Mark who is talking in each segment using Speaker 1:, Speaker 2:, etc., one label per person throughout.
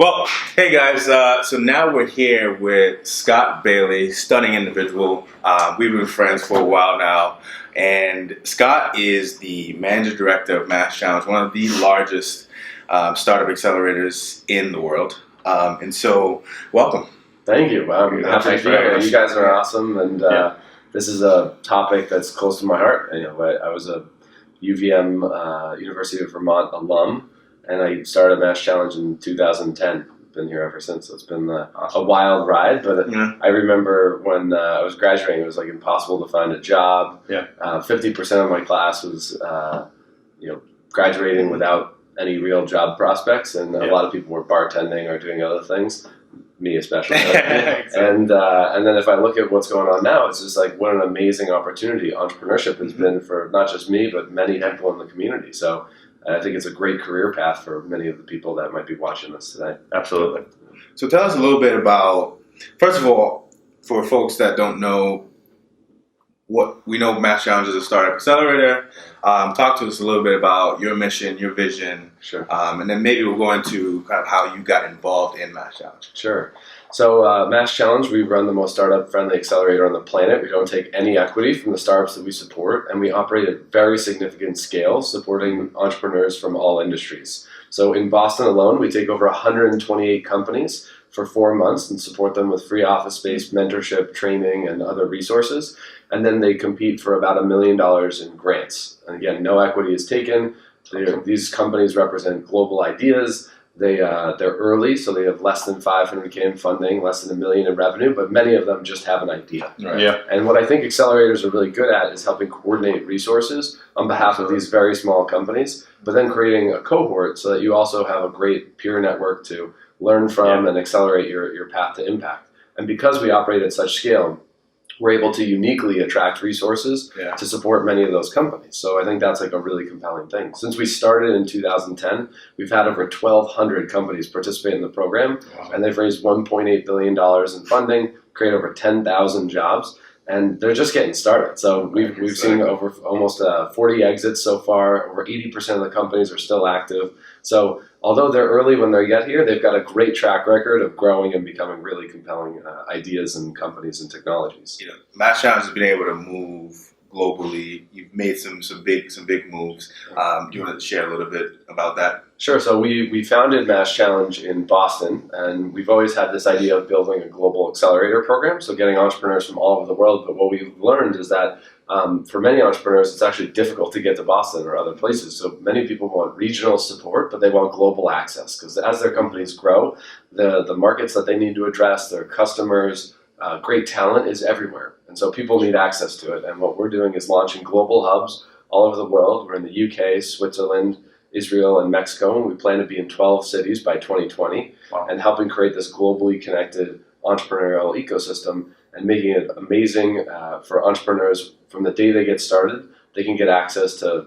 Speaker 1: Well, hey guys, so now we're here with Scott Bailey, stunning individual. We've been friends for a while now, and Scott is the Managing Director of MassChallenge, one of the largest startup accelerators in the world. And so, welcome.
Speaker 2: Thank you. I'm happy to be here. You guys are awesome, and this is a topic that's close to my heart. I was a UVM, University of Vermont alum, and I started MassChallenge in 2010. Been here ever since. So it's been a wild ride, but I remember when I was graduating, it was like impossible to find a job. 50% of my class was, graduating without any real job prospects, and a lot of people were bartending or doing other things. Me especially.
Speaker 1: Exactly.
Speaker 2: And then if I look at what's going on now, it's just like what an amazing opportunity entrepreneurship has been for not just me, but many people in the community. So I think it's a great career path for many of the people that might be watching this today.
Speaker 1: Absolutely. So tell us a little bit about, first of all, for folks that don't know, what we know MassChallenge is a startup accelerator. Talk to us a little bit about your mission, your vision.
Speaker 2: Sure.
Speaker 1: And then maybe we'll go into kind of how you got involved in MassChallenge.
Speaker 2: Sure. So MassChallenge, we run the most startup-friendly accelerator on the planet. We don't take any equity from the startups that we support, and we operate at very significant scale, supporting entrepreneurs from all industries. So in Boston alone, we take over 128 companies for 4 months and support them with free office space, mentorship, training, and other resources. And then they compete for about $1 million in grants. And again, no equity is taken. These companies represent global ideas. They're early, so they have less than $500K in funding, less than $1 million in revenue, but many of them just have an idea.
Speaker 1: Right. Yeah.
Speaker 2: And what I think accelerators are really good at is helping coordinate resources on behalf of these very small companies, but then creating a cohort so that you also have a great peer network to learn from and accelerate your path to impact. And because we operate at such scale, we're able to uniquely attract resources to support many of those companies. So I think that's like a really compelling thing. Since we started in 2010, we've had over 1,200 companies participate in the program, and they've raised $1.8 billion in funding, created over 10,000 jobs, and they're just getting started. So we've seen over almost 40 exits so far. Over 80% of the companies are still active. So although they're early when they get here, they've got a great track record of growing and becoming really compelling ideas and companies and technologies.
Speaker 1: MassChallenge has been able to move globally. You've made some big moves. Do you want to share a little bit about that?
Speaker 2: Sure. So we founded MassChallenge in Boston, and we've always had this idea of building a global accelerator program, so getting entrepreneurs from all over the world. But what we've learned is that for many entrepreneurs, it's actually difficult to get to Boston or other places. So many people want regional support, but they want global access, because as their companies grow, the markets that they need to address, their customers, great talent is everywhere. And so people need access to it. And what we're doing is launching global hubs all over the world. We're in the UK, Switzerland, Israel, and Mexico, and we plan to be in 12 cities by 2020, and helping create this globally connected entrepreneurial ecosystem and making it amazing for entrepreneurs from the day they get started. They can get access to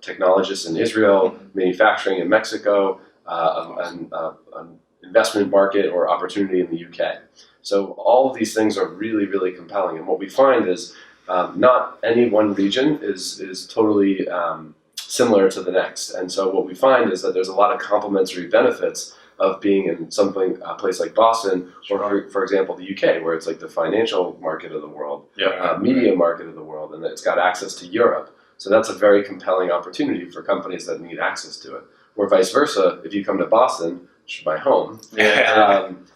Speaker 2: technologists in Israel, manufacturing in Mexico, an investment market or opportunity in the UK. So all of these things are really, really compelling. And what we find is not any one region is totally similar to the next. And so what we find is that there's a lot of complementary benefits of being in a place like Boston, or for example, the UK, where it's like the financial market of the world, media market of the world, and it's got access to Europe. So that's a very compelling opportunity for companies that need access to it. Or vice versa, if you come to Boston, which is my home,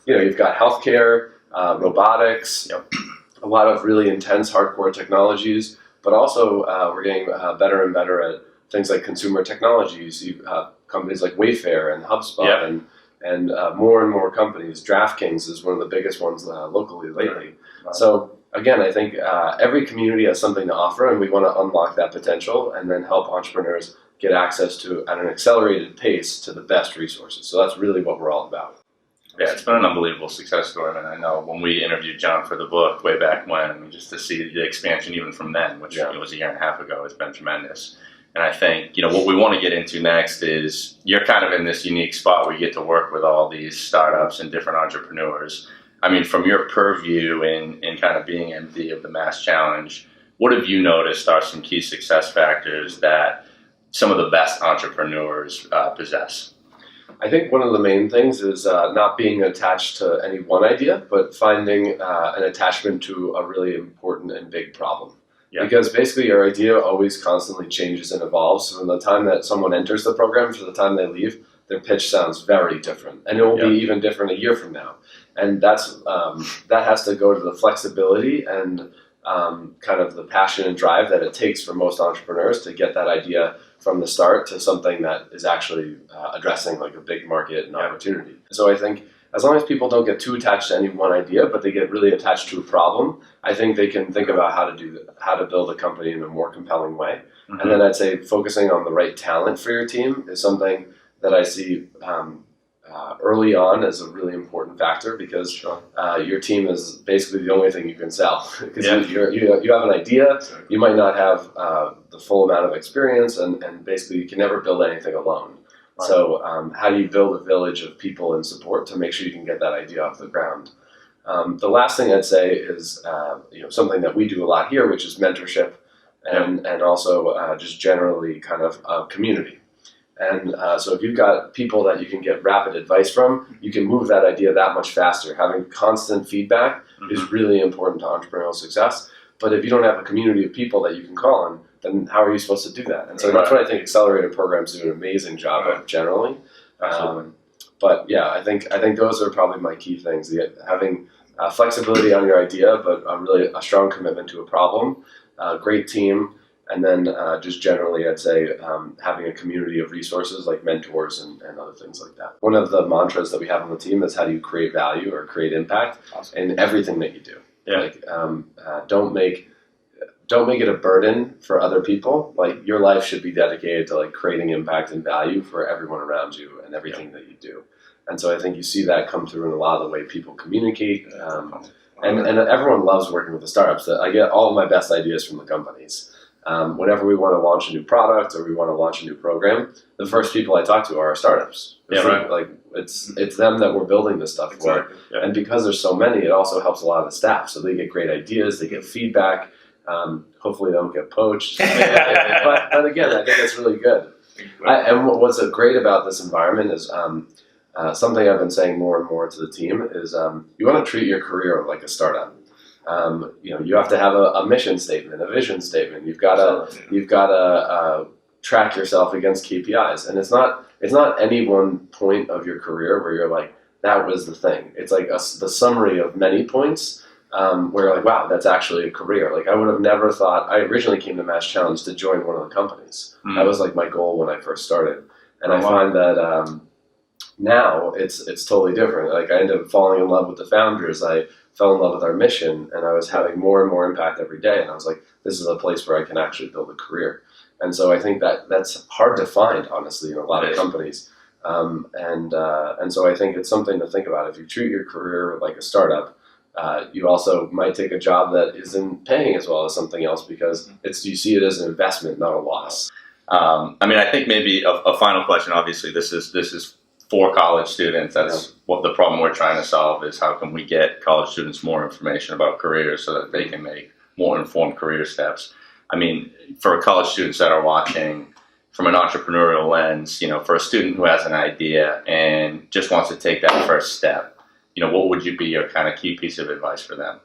Speaker 2: you've got healthcare, robotics, a lot of really intense hardcore technologies, but also we're getting better and better at things like consumer technologies. You have companies like Wayfair and HubSpot and more and more companies. DraftKings is one of the biggest ones locally lately. So again, I think every community has something to offer, and we want to unlock that potential and then help entrepreneurs get access to, at an accelerated pace, to the best resources. So that's really what we're all about.
Speaker 3: Yeah, it's been an unbelievable success story. And I know when we interviewed John for the book way back when, just to see the expansion even from then, which was a year and a half ago, has been tremendous. And I think, what we want to get into next is you're kind of in this unique spot where you get to work with all these startups and different entrepreneurs. I mean, from your purview in kind of being MD of the MassChallenge, what have you noticed are some key success factors that some of the best entrepreneurs possess?
Speaker 2: I think one of the main things is not being attached to any one idea, but finding an attachment to a really important and big problem. Yeah. Because basically your idea always constantly changes and evolves. So from the time that someone enters the program to the time they leave, their pitch sounds very different. And it will be even different a year from now. And that's that has to go to the flexibility and kind of the passion and drive that it takes for most entrepreneurs to get that idea from the start to something that is actually addressing like a big market and opportunity. So I think as long as people don't get too attached to any one idea, but they get really attached to a problem, I think they can think about how to build a company in a more compelling way. Mm-hmm. And then I'd say focusing on the right talent for your team is something that I see early on as a really important factor, because your team is basically the only thing you can sell. Because you have an idea, you might not have the full amount of experience, and basically you can never build anything alone. Right. So how do you build a village of people and support to make sure you can get that idea off the ground? The last thing I'd say is something that we do a lot here, which is mentorship, and also just generally kind of a community. And so if you've got people that you can get rapid advice from, you can move that idea that much faster. Having constant feedback is really important to entrepreneurial success. But if you don't have a community of people that you can call on, then how are you supposed to do that? And so that's what I think accelerator programs do an amazing job of generally. But yeah, I think those are probably my key things. Having flexibility on your idea, but really a strong commitment to a problem, a great team, and then just generally, I'd say having a community of resources like mentors and other things like that. One of the mantras that we have on the team is how do you create value or create impact in everything that you do. Yeah. Like don't make it a burden for other people. Like your life should be dedicated to like creating impact and value for everyone around you and everything that you do. And so I think you see that come through in a lot of the way people communicate. And everyone loves working with the startups. I get all of my best ideas from the companies. Whenever we want to launch a new product or we want to launch a new program, the first people I talk to are our startups. Like it's them that we're building this stuff for. Yeah. And because there's so many, it also helps a lot of the staff. So they get great ideas, they get feedback. Hopefully they don't get poached. but again, I think it's really good. And what's great about this environment is something I've been saying more and more to the team is you want to treat your career like a startup. You have to have a mission statement, a vision statement. You've got to track yourself against KPIs, and it's not any one point of your career where you're like, that was the thing. It's like the summary of many points where you're like, wow, that's actually a career. Like I would have never thought. I originally came to MassChallenge to join one of the companies. That was like my goal when I first started, and I find that now it's totally different. Like I ended up falling in love with the founders. I fell in love with our mission, and I was having more and more impact every day. And I was like, this is a place where I can actually build a career. And so I think that's hard to find, honestly, in a lot of companies. And so I think it's something to think about. If you treat your career like a startup, you also might take a job that isn't paying as well as something else because you see it as an investment, not a loss.
Speaker 3: I think maybe a final question. Obviously, this is for college students. That's what the problem we're trying to solve is how can we get college students more information about careers so that they can make more informed career steps. I mean, for college students that are watching from an entrepreneurial lens, for a student who has an idea and just wants to take that first step, what would you be your kind of key piece of advice for them?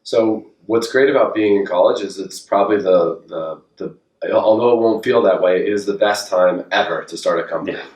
Speaker 2: So what's great about being in college is it's probably the although it won't feel that way, it is the best time ever to start a company. Yeah.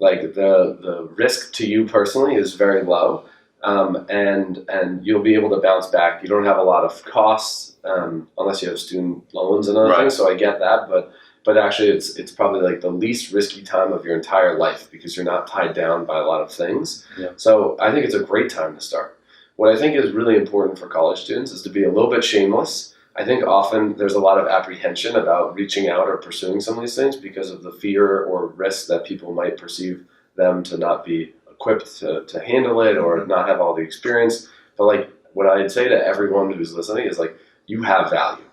Speaker 2: Like the risk to you personally is very low, and you'll be able to bounce back. You don't have a lot of costs unless you have student loans and other things. So I get that, but actually it's probably like the least risky time of your entire life because you're not tied down by a lot of things. Yeah. So I think it's a great time to start. What I think is really important for college students is to be a little bit shameless. I think often there's a lot of apprehension about reaching out or pursuing some of these things because of the fear or risk that people might perceive them to not be equipped to handle it or not have all the experience. But like what I'd say to everyone who's listening is like, you have value.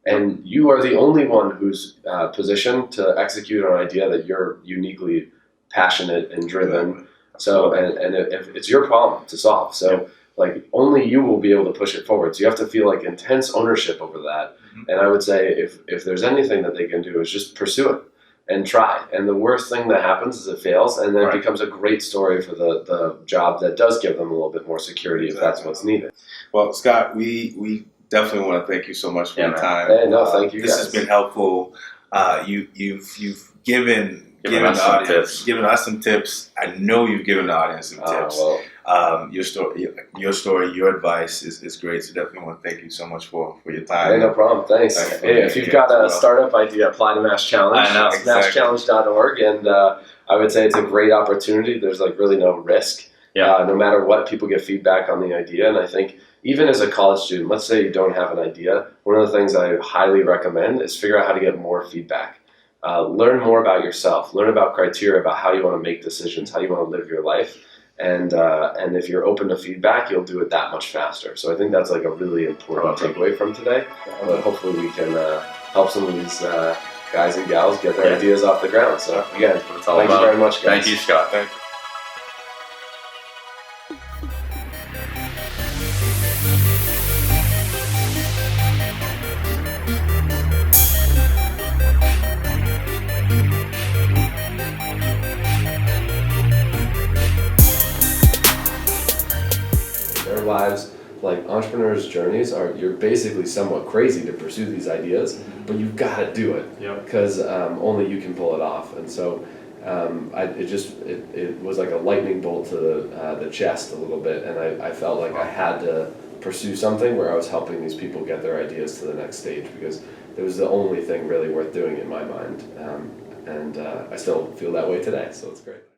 Speaker 2: And you are the only one who's positioned to execute an idea that you're uniquely passionate and driven. So, and if it's your problem to solve. So like only you will be able to push it forward. So you have to feel like intense ownership over that. And I would say if there's anything that they can do is just pursue it. and try. And the worst thing that happens is it fails, and then it becomes a great story for the job that does give them a little bit more security if that's what's needed.
Speaker 1: Well, Scott, we definitely want to thank you so much for your time.
Speaker 2: Hey, no, thank you.
Speaker 1: This has been helpful. You've given us some tips. I know you've given the audience some tips. Your story, your advice is great. So definitely want to thank you so much for your time.
Speaker 2: Hey, no problem. Thanks. Hey, if you've got a startup idea, apply to MassChallenge.
Speaker 3: I know,
Speaker 2: Exactly. MassChallenge.org, and I would say it's a great opportunity. There's really no risk.
Speaker 3: Yeah.
Speaker 2: No matter what, people get feedback on the idea, and I think even as a college student, let's say you don't have an idea, one of the things I highly recommend is figure out how to get more feedback. Learn more about yourself. Learn about criteria about how you want to make decisions, how you want to live your life. And if you're open to feedback, you'll do it that much faster. So I think that's a really important takeaway from today. But hopefully we can help some of these guys and gals get their ideas off the ground. So again, thank you very much, guys.
Speaker 3: Thank you, Scott.
Speaker 1: Thank you.
Speaker 2: Their lives, entrepreneurs' journeys you're basically somewhat crazy to pursue these ideas, but you've got to do it because only you can pull it off. And so it was like a lightning bolt to the chest a little bit, and I felt like I had to pursue something where I was helping these people get their ideas to the next stage, because it was the only thing really worth doing in my mind, and I still feel that way today, so it's great.